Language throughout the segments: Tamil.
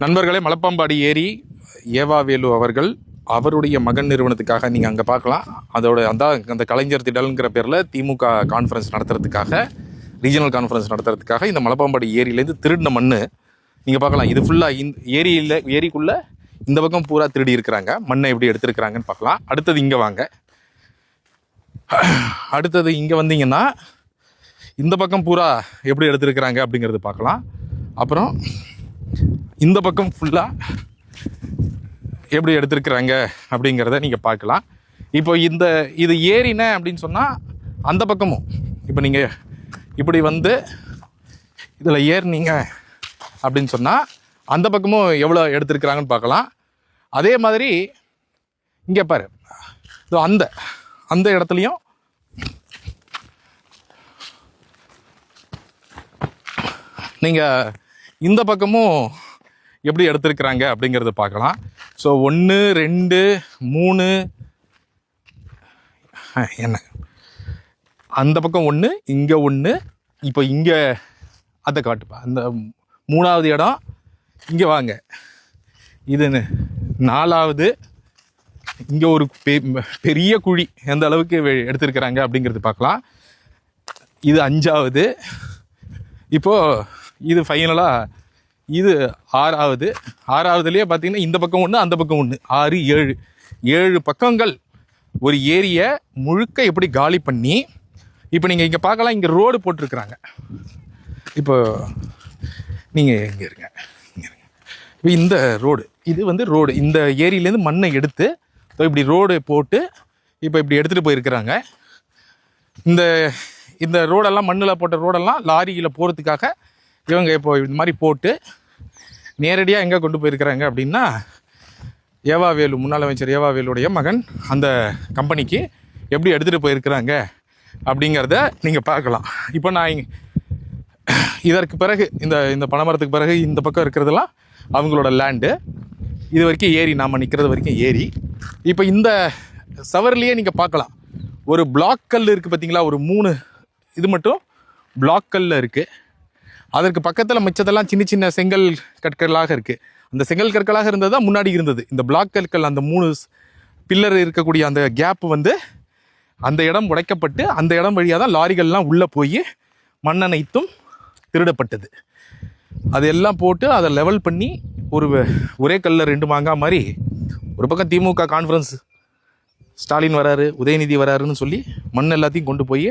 நண்பர்களே, மலப்பாம்பாடி ஏரி ஏவாவேலு அவர்கள் அவருடைய மகன் நிறுவனத்துக்காக நீங்கள் அங்கே பார்க்கலாம். அதோட அந்த கலைஞர் திடல்ங்கிற பேரில் திமுக கான்ஃபரன்ஸ் நடத்துறதுக்காக, ரீஜனல் கான்ஃபரன்ஸ் நடத்துறதுக்காக இந்த மலப்பாம்பாடி ஏரியிலேருந்து திருடின மண் நீங்கள் பார்க்கலாம். இது ஃபுல்லாக ஏரிக்குள்ளே இந்த பக்கம் பூரா திருடி இருக்கிறாங்க. மண்ணை எப்படி எடுத்துருக்குறாங்கன்னு பார்க்கலாம். அடுத்தது இங்கே வாங்க. அடுத்தது இங்கே வந்தீங்கன்னா இந்த பக்கம் பூரா எப்படி எடுத்துருக்குறாங்க அப்படிங்கிறது பார்க்கலாம். அப்புறம் இந்த பக்கம் ஃபுல்லாக எப்படி எடுத்துருக்குறாங்க அப்படிங்கிறத நீங்கள் பார்க்கலாம். இப்போ இது ஏரின அப்படின்னு சொன்னால் அந்த பக்கமும் இப்போ நீங்கள் இப்படி வந்து இதில் ஏறினீங்க அப்படின்னு சொன்னால் அந்த பக்கமும் எவ்வளோ எடுத்துருக்குறாங்கன்னு பார்க்கலாம். அதே மாதிரி இங்கே பாரு, அந்த இடத்துலையும் நீங்கள் இந்த பக்கமும் எப்படி எடுத்துருக்குறாங்க அப்படிங்கிறத பார்க்கலாம். ஸோ 1 2 3 என்ன அந்த பக்கம் 1, இங்கே 1, இப்போ இங்கே அதை காட்டுப்பா. அந்த 3வது இடம் இங்கே வாங்க. இது 4வது. இங்கே ஒரு பெரிய குழி எந்த அளவுக்கு எடுத்துருக்குறாங்க அப்படிங்கிறது பார்க்கலாம். இது 5வது. இப்போது இது ஃபைனலாக இது 6வது. 6வதுலேயே பார்த்தீங்கன்னா இந்த பக்கம் 1, அந்த பக்கம் 1, 6 7 பக்கங்கள் ஒரு ஏரியை முழுக்க எப்படி காலி பண்ணி இப்போ நீங்கள் இங்கே பார்க்கலாம். இங்கே ரோடு போட்டிருக்கிறாங்க. இப்போ நீங்கள் இங்கே இருங்க. இப்போ இந்த ரோடு, இது வந்து ரோடு, இந்த ஏரியிலேருந்து மண்ணை எடுத்து இப்படி ரோடு போட்டு இப்போ இப்படி எடுத்துகிட்டு போயிருக்கிறாங்க. இந்த ரோடெல்லாம் மண்ணில் போட்ட ரோடெல்லாம் லாரியில் போகிறதுக்காக இவங்க இப்போ இந்த மாதிரி போட்டு நேரடியாக எங்கே கொண்டு போயிருக்கிறாங்க அப்படின்னா ஏவாவேலு, முன்னாள் அமைச்சர் ஏவாவேலுடைய மகன் அந்த கம்பெனிக்கு எப்படி எடுத்துகிட்டு போயிருக்கிறாங்க அப்படிங்கிறத நீங்கள் பார்க்கலாம். இப்போ நான் இதற்கு பிறகு இந்த பனைமரத்துக்கு பிறகு இந்த பக்கம் இருக்கிறதெல்லாம் அவங்களோட லேண்டு. இது வரைக்கும் ஏரி, நாம் நிற்கிறது வரைக்கும் ஏரி. இப்போ இந்த சவர்லேயே நீங்கள் பார்க்கலாம், ஒரு பிளாக் கல் இருக்குது பார்த்தீங்களா, ஒரு 3 இது மட்டும் பிளாக் கல்லில் இருக்குது. அதற்கு பக்கத்தில் மிச்சதெல்லாம் சின்ன சின்ன செங்கல் கற்களாக இருக்குது. அந்த செங்கல் கற்களாக இருந்தது தான் முன்னாடி இருந்தது. இந்த பிளாக் கற்கள், அந்த 3 பில்லர் இருக்கக்கூடிய அந்த கேப்பு வந்து அந்த இடம் உடைக்கப்பட்டு அந்த இடம் வழியாக தான் லாரிகள்லாம் உள்ளே போய் மண்ணனைத்தும் திருடப்பட்டது. அதெல்லாம் போட்டு அதை லெவல் பண்ணி ஒரே கல்லில் 2 மாங்காய் மாதிரி ஒரு பக்கம் திமுக கான்ஃபரன்ஸ், ஸ்டாலின் வராரு, உதயநிதி வராருன்னு சொல்லி மண் எல்லாத்தையும் கொண்டு போய்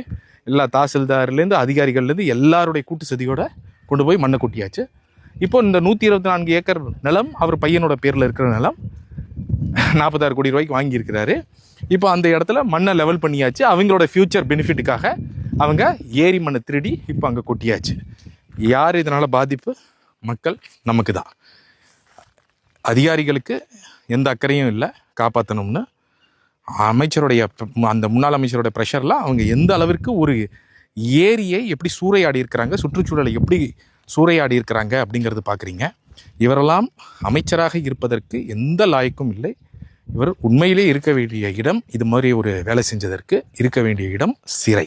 எல்லா தாசில்தார்லேருந்து அதிகாரிகள்லேருந்து எல்லாருடைய கூட்டு சதியோட கொண்டு போய் மண்ணை கொட்டியாச்சு. இப்போ இந்த 124 ஏக்கர் நிலம் அவர் பையனோட பேரில் இருக்கிற நிலம் 46 கோடி ரூபாய்க்கு வாங்கியிருக்கிறாரு. இப்போ அந்த இடத்துல மண்ணை லெவல் பண்ணியாச்சு. அவங்களோட ஃப்யூச்சர் பெனிஃபிட்டுக்காக அவங்க ஏரி மண்ணை திருடி இப்போ அங்கே கொட்டியாச்சு. யார் இதனால் பாதிப்பு? மக்கள், நமக்கு தான். அதிகாரிகளுக்கு எந்த அக்கறையும் இல்லை காப்பாற்றணும்னு. அமைச்சருடைய, அந்த முன்னாள் அமைச்சருடைய ப்ரெஷரில் அவங்க எந்த அளவிற்கு ஒரு ஏரியை எப்படி சூறையாடி இருக்கிறாங்க, சுற்றுச்சூழலை எப்படி சூறையாடி இருக்கிறாங்க அப்படிங்கிறது பார்க்குறீங்க. இவரெல்லாம் அமைச்சராக இருப்பதற்கு எந்த லாய்க்கும் இல்லை. இவர் உண்மையிலே இருக்க வேண்டிய இடம், இது மாதிரி ஒரு வேலை செஞ்சதற்கு இருக்க வேண்டிய இடம் சிறை.